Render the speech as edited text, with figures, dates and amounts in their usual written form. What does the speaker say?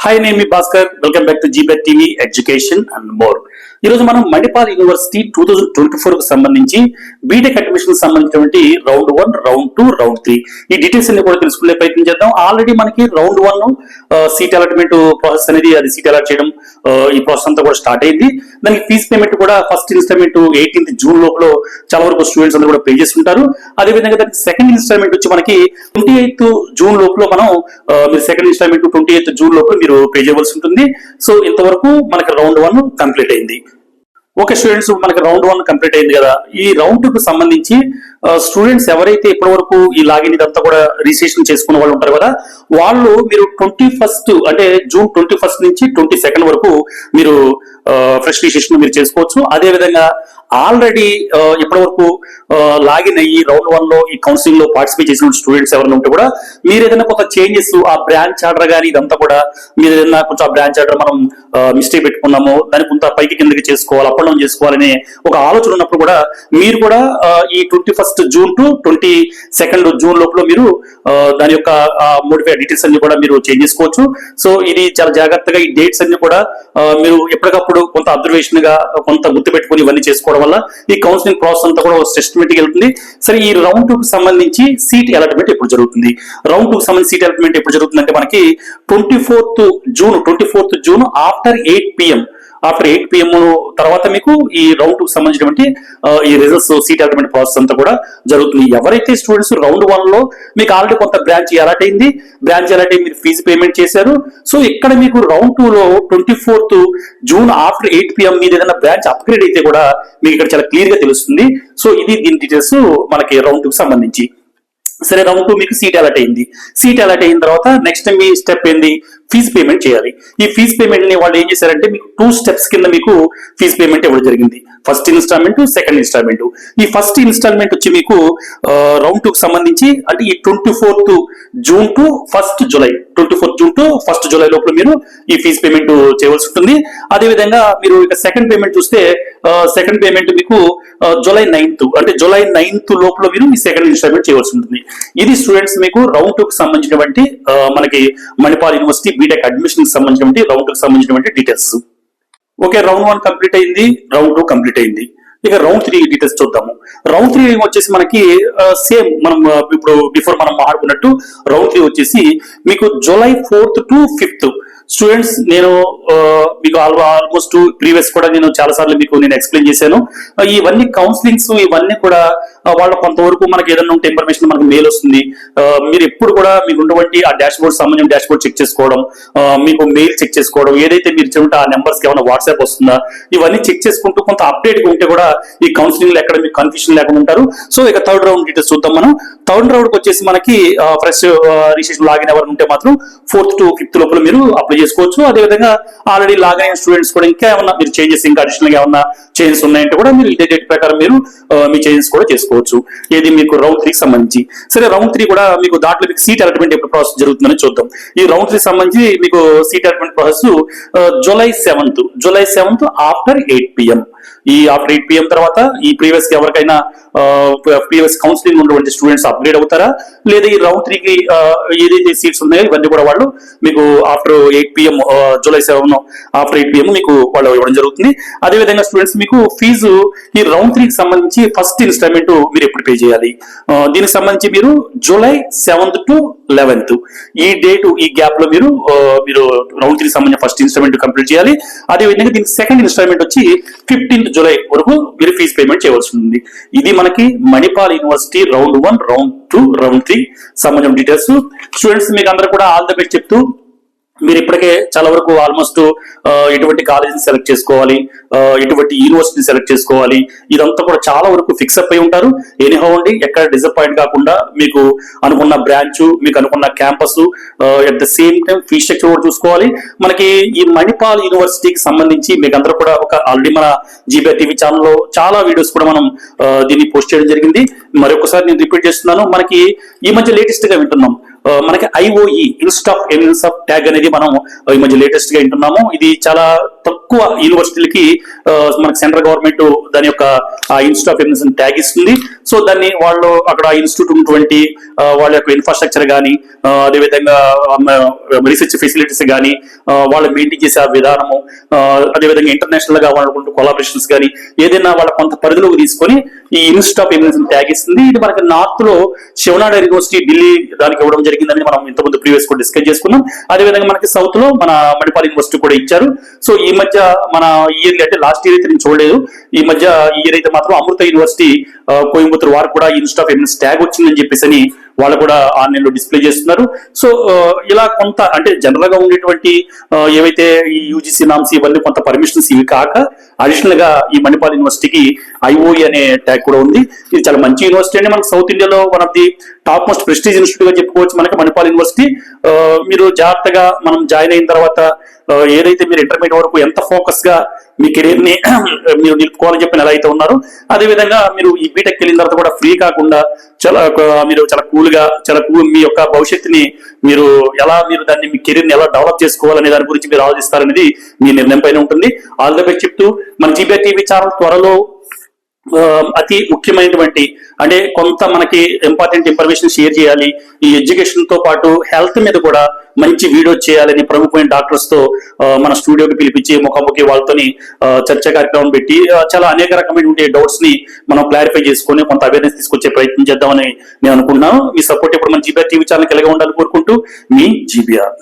Hi, నేను మీ Bhaskar. Welcome back to జీబెట్ టీవీ ఎడ్యుకేషన్ అండ్ మోర్. ఈ రోజు మనం మణిపాల్ యూనివర్సిటీ 2024 కు సంబంధించి బీటెక్ అడ్మిషన్ సంబంధించినటువంటి రౌండ్ 1, రౌండ్ 2, రౌండ్ 3 ఈ డీటెయిల్స్ అన్ని కూడా తెలుసుకునే ప్రయత్నం చేద్దాం. ఆల్రెడీ మనకి రౌండ్ 1 సీట్ అలాట్మెంట్ ప్రాసెస్ అనేది అది సీట్ అలాట్ చేయడం ఈ ప్రాసెస్ అంతా కూడా స్టార్ట్ అయింది. దానికి ఫీజ్ పేమెంట్ కూడా ఫస్ట్ ఇన్స్టాల్మెంట్ 18th జూన్ లోపల చాలా వరకు స్టూడెంట్స్ అందరూ కూడా పే చేస్తుంటారు. అదేవిధంగా దానికి సెకండ్ ఇన్స్టాల్మెంట్ వచ్చి మనకి 28th జూన్ లోపల మనం మీరు సెకండ్ ఇన్స్టాల్మెంట్ 28th జూన్ లోపల మీరు పే చేయవలసి ఉంటుంది. సో ఇంతవరకు మనకి రౌండ్ 1 కంప్లీట్ అయింది. ఓకే స్టూడెంట్స్, మనకి రౌండ్ 1 కంప్లీట్ అయింది కదా. ఈ రౌండ్ 2 కు సంబంధించి స్టూడెంట్స్ ఎవరైతే ఇప్పటి వరకు ఈ లాగిన్ ఇదంతా కూడా రిజిస్ట్రేషన్ చేసుకున్న వాళ్ళు ఉంటారు కదా, వాళ్ళు మీరు 21st అంటే జూన్ 21st నుంచి 22nd వరకు మీరు ఫ్రెష్ రిజిస్ట్రేషన్ మీరు చేసుకోవచ్చు. అదే విధంగా ఆల్రెడీ ఇప్పటి వరకు లాగిన్ అయ్యి రౌండ్ 1 లో ఈ కౌన్సిలింగ్ లో పార్టిసిపేట్ చేసిన స్టూడెంట్స్ ఎవరైనా ఉంటే కూడా మీరు ఏదైనా కొంత చేంజెస్ ఆ బ్రాంచ్ ఆర్డర్ కానీ ఇదంతా కూడా మీరు ఏదైనా కొంచెం ఆ బ్రాంచ్ ఆర్డర్ మనం మిస్టేక్ పెట్టుకున్నాము, దాన్ని కొంత పైకి కిందకి చేసుకోవాలి, అప్ అండ్ డౌన్ చేసుకోవాలనే ఒక ఆలోచన ఉన్నప్పుడు కూడా మీరు కూడా ఈ 21st June to 22nd June లోపల మీరు దాని యొక్క మోడిఫై డీటెయిల్స్ అన్ని కూడా మీరు చేంజ్ చేసుకోవచ్చు. సో ఇది చాలా జాగ్రత్తగా ఈ డేట్స్ అన్ని కూడా మీరు ఎప్పటికప్పుడు కొంత అబ్జర్వేషన్ గా కొంత గుర్తు పెట్టుకుని ఇవన్నీ చేసుకోవడం వల్ల ఈ కౌన్సిలింగ్ ప్రాసెస్ అంతా కూడా సిస్టమేటిక్ వెళ్తుంది. సరే, ఈ రౌండ్ 2 కు సంబంధించి సీట్ అలాట్మెంట్ ఎప్పుడు జరుగుతుంది? రౌండ్ 2 కు సంబంధించి సీట్ అలాట్మెంట్ ఎప్పుడు జరుగుతుంది అంటే మనకి 24th జూన్ ఆఫ్టర్ 8 PM తర్వాత మీకు ఈ రౌండ్ 2 కు సంబంధించినటువంటి ఈ రిజల్ట్స్ సీట్ అలాట్మెంట్ ప్రాసెస్ అంతా కూడా జరుగుతుంది. ఎవరైతే స్టూడెంట్స్ రౌండ్ 1 లో మీకు ఆల్రెడీ కొంత బ్రాంచ్ అలాట్ అయింది, మీరు ఫీజు పేమెంట్ చేశారు. సో ఇక్కడ మీకు రౌండ్ 2 లో 24th జూన్ ఆఫ్టర్ 8 PM మీద ఏదైనా బ్రాంచ్ అప్గ్రేడ్ అయితే కూడా మీకు ఇక్కడ చాలా క్లియర్ గా తెలుస్తుంది. సో ఇది దీని డీటెయిల్స్ మనకి రౌండ్ 2 కు సంబంధించి. సరే, రౌండ్ 2 మీకు సీట్ అలాట్ అయింది. సీట్ అలాట్ అయిన తర్వాత నెక్స్ట్ మీ స్టెప్ ఏంది? ఫీజు పేమెంట్ చేయాలి. ఈ ఫీజు పేమెంట్ ని వాళ్ళు ఏం చేశారంటే మీకు 2 స్టెప్స్ కింద మీకు ఫీజు పేమెంట్ ఇవ్వడం జరిగింది. First instalment, second instalment. ఈ ఫస్ట్ ఇన్స్టాల్మెంట్ వచ్చి మీకు రౌండ్ 2 కు సంబంధించి అంటే ఈ 24th June to 1st July 24th June to 1st July లోపల మీరు ఈ ఫీజు పేమెంట్ చేయవలసి ఉంటుంది. అదేవిధంగా మీరు ఇక సెకండ్ పేమెంట్ చూస్తే సెకండ్ పేమెంట్ మీకు జూలై 9th లోపల మీరు ఈ సెకండ్ ఇన్స్టాల్మెంట్ చేయవలసి ఉంటుంది. ఇది స్టూడెంట్స్ మీకు రౌండ్ 2 కు సంబంధించినటువంటి మనకి మణిపాల్ యూనివర్సిటీ బీటెక్ అడ్మిషన్ సంబంధించినటువంటి రౌండ్ 2 కు సంబంధించినటువంటి డీటెయిల్స్. ఓకే, రౌండ్ 1 కంప్లీట్ అయింది, రౌండ్ 2 కంప్లీట్ అయింది. ఇక రౌండ్ 3 డీటెయిల్స్ చూద్దాము. రౌండ్ 3 వచ్చేసి మనకి సేమ్ మనం ఇప్పుడు బిఫోర్ మనం మాట్లాడుకున్నట్టు రౌండ్ 3 వచ్చేసి మీకు July 4th to 5th. Students, నేను మీకు ఆల్మోస్ట్ ప్రీవియస్ కూడా నేను చాలా సార్లు మీకు నేను ఎక్స్ప్లెయిన్ చేశాను. ఇవన్నీ కౌన్సిలింగ్స్ ఇవన్నీ కూడా వాళ్ళ కొంతవరకు మనకి ఏదైనా ఉంటే ఇన్ఫర్మేషన్ మనకి మెయిల్ వస్తుంది. మీరు ఎప్పుడు కూడా మీకు ఉన్నటువంటి ఆ డాష్ బోర్డ్ సంబంధించిన డాష్ బోర్డ్ చెక్ చేసుకోవడం, మీకు మెయిల్ చెక్ చేసుకోవడం, ఏదైతే మీరు చెబుతా ఆ నెంబర్స్ కి ఏమైనా వాట్సాప్ వస్తుందా ఇవన్నీ చెక్ చేసుకుంటూ కొంత అప్డేట్ గా ఉంటే కూడా ఈ కౌన్సిలింగ్ లో ఎక్కడ మీకు కన్ఫ్యూజన్ లేకుండా ఉంటారు. సో ఇక థర్డ్ రౌండ్ డీటెయిల్స్ చూద్దాం మనం. థర్డ్ రౌండ్ కి వచ్చేసి మనకి ఫ్రెష్ రిజిస్ట్రేషన్ లాగిన్ ఎవరు ఉంటే మాత్రం 4th to 5th లోపల మీరు అప్లై చేసుకోవచ్చు. అదేవిధంగా ఆల్రెడీ లాగిన్ అయిన స్టూడెంట్స్ కూడా ఇంకా ఏమన్నా మీరు చేంజెస్ ఇంకా అడిషనల్ గా ఏమన్నా చేంజెస్ ఉన్నాయంటే కూడా మీరు ఇదే డేట్ ప్రకారం మీరు మీ చేంజెస్ కూడా చేసుకోవచ్చు. ఏది మీకు రౌండ్ 3 కి సంబంధించి. సరే, రౌండ్ 3 కూడా మీకు దాంట్లో మీకు సీట్ అలాట్మెంట్ ఎప్పుడు ప్రాసెస్ జరుగుతుందని చూద్దాం. ఈ రౌండ్ 3 సంబంధించి మీకు seat allotment process July 7th after 8 PM. ఈ ఆఫ్టర్ 8 PM తర్వాత ఈ ప్రీవియస్ ఎవరికైనా ప్రీవియస్ కౌన్సిలింగ్ ఉన్నటువంటి స్టూడెంట్స్ అప్గ్రేడ్ అవుతారా, లేదా ఈ రౌండ్ 3 కి ఏదైతే సీట్స్ ఉన్నాయో ఇవన్నీ కూడా వాళ్ళు మీకు after 8 PM July 7 after 8 PM మీకు వాళ్ళు ఇవ్వడం జరుగుతుంది. అదేవిధంగా స్టూడెంట్స్ మీకు ఫీజు ఈ రౌండ్ 3 కి సంబంధించి ఫస్ట్ ఇన్స్టాల్మెంట్ మీరు ఎప్పుడు పే చేయాలి? దీనికి సంబంధించి మీరు జూలై 7th to 11th ఈ డేట్ ఈ గ్యాప్ లో మీరు రౌండ్ 3 సంబంధించిన ఫస్ట్ ఇన్స్టాల్మెంట్ కంప్లీట్ చేయాలి. అదేవిధంగా దీనికి సెకండ్ ఇన్స్టాల్మెంట్ వచ్చి 15th జూలై వరకు మీరు ఫీజు పేమెంట్ చేయవలసి ఉంది. ఇది మనకి Manipal university round 1, round 2, round 3 సంబంధించిన డీటెయిల్స్. స్టూడెంట్స్ మీకు అందరూ కూడా ఆల్ ద బెస్ట్ చెప్తూ మీరు ఇప్పటికే చాలా వరకు ఆల్మోస్ట్ ఎటువంటి కాలేజీని సెలెక్ట్ చేసుకోవాలి, ఎటువంటి యూనివర్సిటీని సెలెక్ట్ చేసుకోవాలి, ఇదంతా కూడా చాలా వరకు ఫిక్స్ అప్ అయి ఉంటారు. ఎనీహౌ అండి, ఎక్కడ డిసప్పాయింట్ కాకుండా మీకు అనుకున్న బ్రాంచ్, మీకు అనుకున్న campus, at the same time fee structure కూడా చూసుకోవాలి. మనకి ఈ మణిపాల్ యూనివర్సిటీకి సంబంధించి మీకు అందరూ కూడా ఆల్రెడీ మన జీబీఆర్ టీవీ ఛానల్లో చాలా వీడియోస్ కూడా మనం దీన్ని పోస్ట్ చేయడం జరిగింది. మరొకసారి నేను రిపీట్ చేస్తున్నాను. మనకి ఈ మధ్య లేటెస్ట్ గా వింటున్నాం మనకి IOE ఇన్స్టెడ్ ఆఫ్ ట్యాగ్ అనేది మనం ఈ మధ్య లేటెస్ట్ గా వింటున్నాము. ఇది చాలా తక్కువ యూనివర్సిటీలకి మనకి సెంట్రల్ గవర్నమెంట్ దాని యొక్క ఇన్స్టిట్యూట్ ఆఫ్ ఎమినెన్స్ ట్యాగ్ ఇస్తుంది. సో దాన్ని వాళ్ళు అక్కడ ఇన్స్టిట్యూట్ ఉన్నటువంటి వాళ్ళ యొక్క ఇన్ఫ్రాస్ట్రక్చర్ కానీ, అదేవిధంగా రీసెర్చ్ ఫెసిలిటీస్ కానీ, వాళ్ళు మెయింటైన్ చేసే విధానము, అదేవిధంగా ఇంటర్నేషనల్ గా వాళ్ళ కొలాబరేషన్స్ కానీ ఏదైనా వాళ్ళ కొంత పరిధిలోకి తీసుకొని ఈ ఇన్స్టిట్యూట్ ఆఫ్ ఎమినెన్స్ ట్యాగ్ ఇస్తుంది. ఇది మనకి నార్త్ లో శివనాడ యూనివర్సిటీ ఢిల్లీ దానికి ఇవ్వడం జరిగిందని మనం ఇంతకుముందు ప్రీవియస్ కూడా డిస్కస్ చేసుకున్నాం. అదేవిధంగా మనకి సౌత్ లో మన మణిపాల్ యూనివర్సిటీ కూడా ఇచ్చారు. సో ఈ మధ్య మన ఇయర్ అంటే లాస్ట్ ఇయర్ అయితే నేను చూడలేదు, ఈ మధ్య ఇయర్ అయితే మాత్రం అమృత యూనివర్సిటీ కోయంబత్తూరు వారు కూడా ఇన్స్టిట్యూట్ ఆఫ్ ఎమినెన్స్ ట్యాగ్ వచ్చిందని చెప్పేసి వాళ్ళు కూడా ఆన్లైన్ లో డిస్ప్లే చేస్తున్నారు. సో ఇలా కొంత అంటే జనరల్ గా ఉండేటువంటి ఏవైతే ఈ యూజీసీ నామ్స్ ఇవన్నీ కొంత పర్మిషన్స్ ఇవి కాక అడిషనల్ గా ఈ మణిపాల్ యూనివర్సిటీకి ఐఓఈ అనే ట్యాగ్ కూడా ఉంది. ఇది చాలా మంచి యూనివర్సిటీ అండి. మనకి సౌత్ ఇండియాలో one of the top most prestige institute గా చెప్పుకోవచ్చు మనకి మణిపాల్ యూనివర్సిటీ. మీరు జాగ్రత్తగా మనం జాయిన్ అయిన తర్వాత ఏదైతే మీరు ఇంటర్మీడియట్ వరకు ఎంత ఫోకస్ గా మీ కెరీర్ ని మీరు నిలుపుకోవాలని చెప్పి ఎలా అయితే ఉన్నారో, అదేవిధంగా మీరు ఈ బీటెక్ వెళ్ళిన తర్వాత కూడా ఫ్రీ కాకుండా మీరు చాలా కూల్ గా మీ యొక్క భవిష్యత్తుని మీరు దాన్ని మీ కెరీర్ ని ఎలా డెవలప్ చేసుకోవాలనే దాని గురించి మీరు ఆలోచిస్తారనేది మీ నిర్ణయం పైన ఉంటుంది. ఆల్ ద బెస్ట్ చెప్తూ మన జీబీఆర్ టీవీ ఛానల్ త్వరలో అతి ముఖ్యమైనటువంటి అంటే కొంత మనకి ఇంపార్టెంట్ ఇన్ఫర్మేషన్ షేర్ చేయాలి, ఈ ఎడ్యుకేషన్ తో పాటు హెల్త్ మీద కూడా మంచి వీడియో చేయాలని ప్రముఖమైన డాక్టర్స్ తో మన స్టూడియోకి పిలిపించి ముఖాముఖి వాళ్ళతోని చర్చా కార్యక్రమం పెట్టి చాలా అనేక రకమైన డౌట్స్ ని మనం క్లారిఫై చేసుకొని కొంత అవేర్నెస్ తీసుకొచ్చే ప్రయత్నం చేద్దామని నేను అనుకుంటున్నాను. మీ సపోర్ట్ ఇప్పుడు మన జీబీఆర్ టీవీ ఛానల్కి ఎలాగ ఉండాలని కోరుకుంటూ మీ జీబీఆర్.